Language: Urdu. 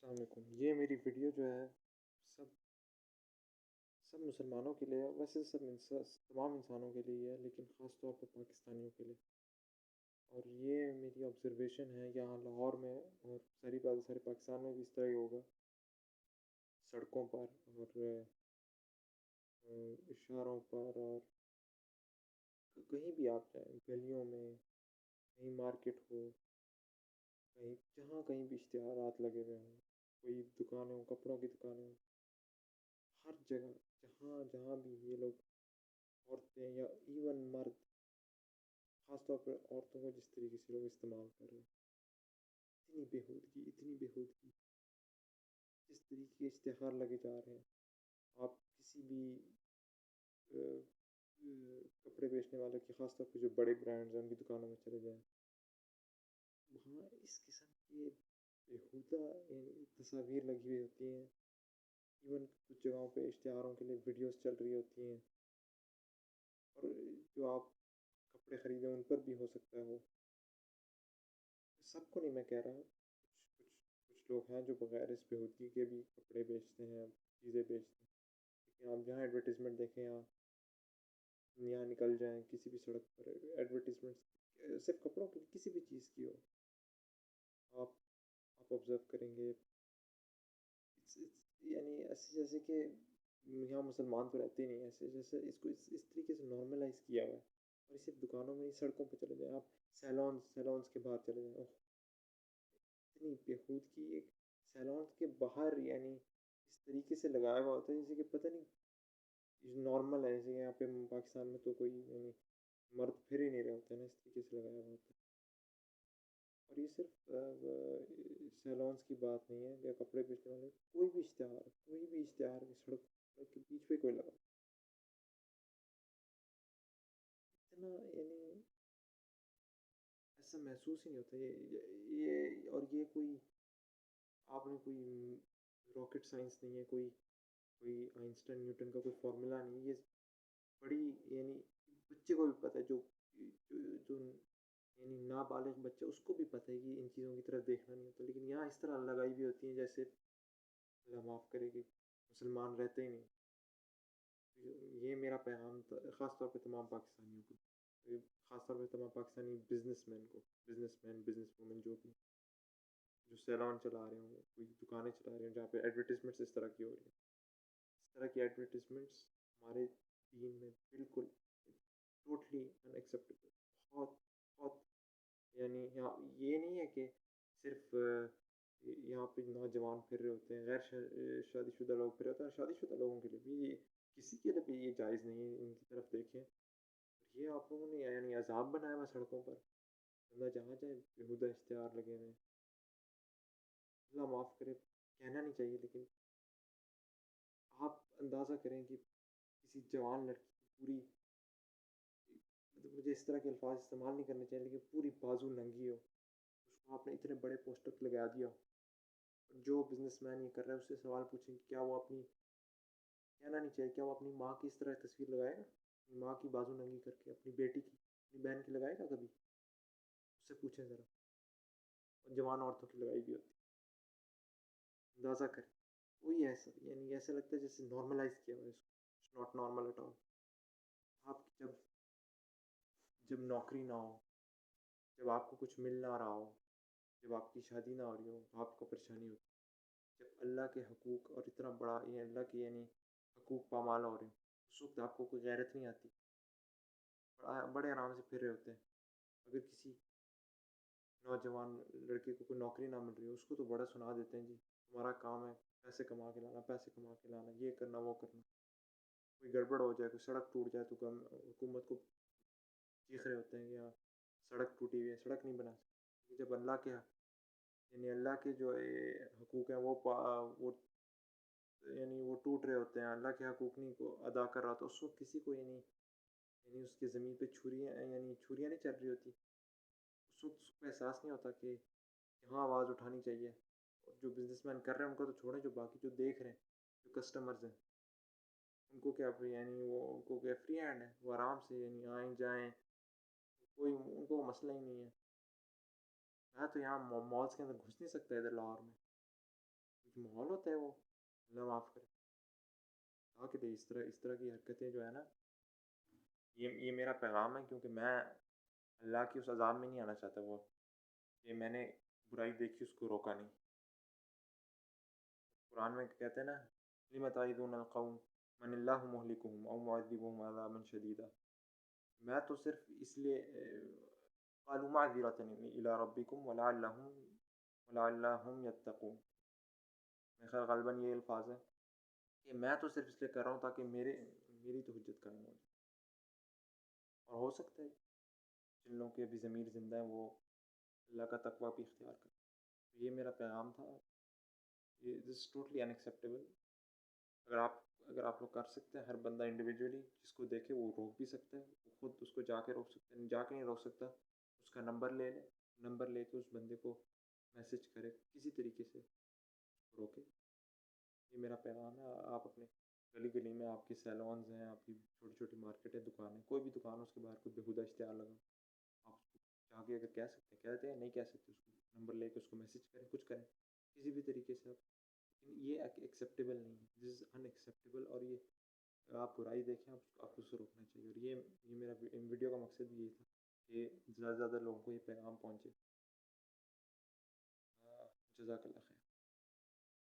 السلام علیکم۔ یہ میری ویڈیو جو ہے سب سب مسلمانوں کے لیے ہے، ویسے تمام انسانوں کے لیے ہے، لیکن خاص طور پر پاکستانیوں کے لیے۔ اور یہ میری آبزرویشن ہے یہاں لاہور میں، اور سارے پاکستان میں بھی اس طرح ہی ہوگا۔ سڑکوں پر اور اشاروں پر اور کہیں بھی آپ جائیں، گلیوں میں، کہیں مارکیٹ ہو، کہیں بھی اشتہارات لگے ہوئے ہوں، کوئی دکانیں ہوں، کپڑوں کی دکانیں ہوں، ہر جگہ جہاں جہاں بھی یہ لوگ عورتیں یا ایون مرد، خاص طور پر عورتوں کو جس طریقے سے لوگ استعمال کر رہے ہیں، اتنی بےہودگی، اتنی بےہودگی، جس طریقے کے اشتہار لگے جا رہے ہیں۔ آپ کسی بھی کپڑے بیچنے والے کی، خاص طور پہ جو بڑے برانڈز ہیں ان کی دکانوں میں چلے جائیں، وہاں اس قسم کے بےہودہ تصاویر لگی ہوئی ہوتی ہیں۔ ایون کچھ جگہوں پہ اشتہاروں کے لیے ویڈیوز چل رہی ہوتی ہیں، اور جو آپ کپڑے خریدیں ان پر بھی ہو سکتا ہے وہ۔ سب کو نہیں میں کہہ رہا، کچھ لوگ ہیں جو بغیر اس بےہودگی کے بھی کپڑے بیچتے ہیں، چیزیں بیچتے ہیں، لیکن آپ جہاں ایڈورٹیزمنٹ دیکھیں، آپ یہاں نکل جائیں کسی بھی سڑک پر، ایڈورٹیزمنٹ صرف کپڑوں کی، کسی بھی چیز کی ہو، آپ آبزرو کریں گے، یعنی ایسے جیسے کہ یہاں مسلمان تو رہتے ہی نہیں، ایسے جیسے اس کو اس طریقے سے نارملائز کیا ہوا ہے۔ اور صرف دکانوں میں نہیں، سڑکوں پہ چلے جائیں آپ، سیلونس کے باہر چلے جائیں، اتنی بےہودگی ایک سیلونس کے باہر، یعنی اس طریقے سے لگایا ہوا ہوتا ہے جیسے کہ پتہ نہیں نارمل ہے، جیسے یہاں پہ پاکستان میں تو کوئی یعنی مرد پھر ہی نہیں رہے ہوتے ہیں نا، اس طریقے سے لگایا ہوا ہوتا ہے۔ اور یہ صرف سیلونس کی بات نہیں ہے یا کپڑے بیچنے والے، کوئی بھی اشتہار کی سڑک کے بیچ پہ کوئی لگا، اتنا یعنی ایسا محسوس ہی نہیں ہوتا اور یہ کوئی، آپ نے کوئی راکٹ سائنس نہیں ہے، کوئی آئنسٹائن نیوٹن کا کوئی فارمولا نہیں ہے، یہ بڑی یعنی بچے کو بھی پتہ ہے، جو یعنی نابالغ بچہ، اس کو بھی پتہ ہے کہ ان چیزوں کی طرف دیکھنا نہیں ہوتا، لیکن یہاں اس طرح لگائی بھی ہوتی ہیں جیسے اللہ معاف کرے کہ مسلمان رہتے ہی نہیں۔ یہ میرا پیغام خاص طور پہ تمام پاکستانیوں کو، خاص طور پہ تمام پاکستانی بزنس مین کو، بزنس وومن، جو سیلون چلا رہے ہوں، کوئی دکانیں چلا رہے ہیں جہاں پہ ایڈورٹیزمنٹس اس طرح کی ہو رہی ہیں۔ اس طرح کی ایڈورٹیزمنٹس ہمارے دین میں بالکل ٹوٹلی ان ایکسیپٹیبل، بہت بہت، یعنی یہاں یہ نہیں ہے کہ صرف یہاں پہ نوجوان پھر رہے ہوتے ہیں، غیر شادی شدہ لوگ پھر رہے ہوتے ہیں، شادی شدہ لوگوں کے لیے بھی کسی کے لیے بھی یہ جائز نہیں ہے، ان کی طرف دیکھیں۔ یہ آپ لوگوں نے یعنی عذاب بنایا ہوا سڑکوں پر، بندہ جہاں جائے بےہودہ اشتہار لگے ہوئے ہیں۔ اللہ معاف کرے، کہنا نہیں چاہیے، لیکن آپ اندازہ کریں کہ کسی جوان لڑکی کی پوری، مطلب مجھے اس طرح کے الفاظ استعمال نہیں کرنے چاہیے، لیکن پوری بازو ننگی ہو، اس کو آپ نے اتنے بڑے پوسٹر پہ لگا دیا، جو بزنس مین یہ کر رہا ہے اس سے سوال پوچھیں کہ کیا وہ اپنی، کہنا نہیں چاہیے، کیا وہ اپنی ماں کی اس طرح تصویر لگائے گا؟ اپنی ماں کی بازو ننگی کر کے، اپنی بیٹی کی، اپنی بہن کی لگائے گا کبھی؟ اس سے پوچھیں ذرا، اور جوان عورتوں کی لگائی بھی ہوتی، اندازہ کریں۔ وہی ایسا، یعنی ایسا لگتا ہے جیسے نارملائز کیا ہوا ہے اس کو، it's not normal at all. آپ کی جب نوکری نہ ہو، جب آپ کو کچھ مل نہ رہا ہو، جب آپ کی شادی نہ ہو رہی ہو، آپ کو پریشانی ہوتی، جب اللہ کے حقوق اور اتنا بڑا یہ اللہ کے یعنی حقوق پامال ہو رہے ہیں، اس وقت آپ کو کوئی غیرت نہیں آتی، بڑے آرام سے پھر رہے ہوتے ہیں۔ اگر کسی نوجوان لڑکے کو کوئی نوکری نہ مل رہی ہو، اس کو تو بڑا سنا دیتے ہیں، جی ہمارا کام ہے پیسے کما کے لانا، پیسے کما کے لانا، یہ کرنا وہ کرنا۔ کوئی گڑبڑ ہو جائے، کوئی سڑک ٹوٹ جائے، تو حکومت کو چیخ رہے ہوتے ہیں کہ یہاں سڑک ٹوٹی ہوئی ہے، سڑک نہیں بنا سکتے۔ جب اللہ کے یعنی اللہ کے جو حقوق ہیں وہ یعنی وہ ٹوٹ رہے ہوتے ہیں، اللہ کے حقوق نہیں کو ادا کر رہا، تو اس وقت کسی کو یعنی اس کی زمین پہ چھریاں نہیں چل رہی ہوتی، اس وقت اس کو احساس نہیں ہوتا کہ یہاں آواز اٹھانی چاہیے۔ اور جو بزنس مین کر رہے ہیں ان کو تو چھوڑیں، جو باقی جو دیکھ رہے ہیں، جو کسٹمرز ہیں، ان کو کیا یعنی ان کو کیا فری ہینڈ ہے، وہ آرام سے یعنی آئیں جائیں، ان کو مسئلہ ہی نہیں ہے۔ میں تو یہاں مالز کے اندر گھس نہیں سکتا ادھر لاہور میں، جو ماحول ہوتا ہے وہ اللہ معاف کرے کہ دے اس طرح کی حرکتیں جو ہے نا، یہ میرا پیغام ہے، کیونکہ میں اللہ کی اس عذاب میں نہیں آنا چاہتا، وہ کہ میں نے برائی دیکھی اس کو روکا نہیں۔ قرآن میں کہتے ہیں نا لِمَ تَعِظُونَ الْقَوْمَ مَنِ اللَّهُ مُهْلِكُهُمْ أَوْ مُعَذِّبُهُمْ عَذَابًا شَدِيدًا، میں تو صرف اس لیے قَالُوا مَعْذِرَةً إِلَىٰ رَبِّكُمْ وَلَعَلَّهُمْ يَتَّقُونَ، میرے خیال غالباً یہ الفاظ ہیں کہ میں تو صرف اس لیے کر رہا ہوں تاکہ میری تو حجت قائم ہو جائے، اور ہو سکتا ہے جن لوگوں کے ابھی ضمیر زندہ ہے وہ اللہ کا تقویٰ بھی اختیار کریں۔ یہ میرا پیغام تھا، یہ دس از ٹوٹلی ان ایکسیپٹیبل۔ اگر آپ لوگ کر سکتے ہیں، ہر بندہ انڈیویجولی جس کو دیکھے وہ روک بھی سکتا ہے، وہ خود اس کو جا کے روک سکتا ہے، جا کے نہیں روک سکتا اس کا نمبر لے لے، نمبر لے کے اس بندے کو میسج کرے، کسی طریقے سے روکے۔ یہ میرا پیغام ہے۔ آپ اپنے گلی گلی میں آپ کی سیلونز ہیں، آپ کی چھوٹی چھوٹی مارکیٹ ہے، دکانیں، کوئی بھی دکان ہو، اس کے باہر کوئی بےہودہ اشتہار لگا، آپ اس کو جا کے اگر کہہ سکتے ہیں کہتے ہیں، نہیں کہہ سکتے اس کو نمبر لے کے اس کو میسج کریں، کچھ کریں کسی بھی طریقے سے آپ۔ یہ ایکسیپٹیبل نہیں ہے، دس از ان ایکسیپٹیبل، اور یہ آپ برائی دیکھیں آپ کو اسے روکنا چاہیے، اور یہ میرا ویڈیو کا مقصد بھی یہ تھا کہ زیادہ سے زیادہ لوگوں کو یہ پیغام پہنچے۔ جزاک اللہ خیر۔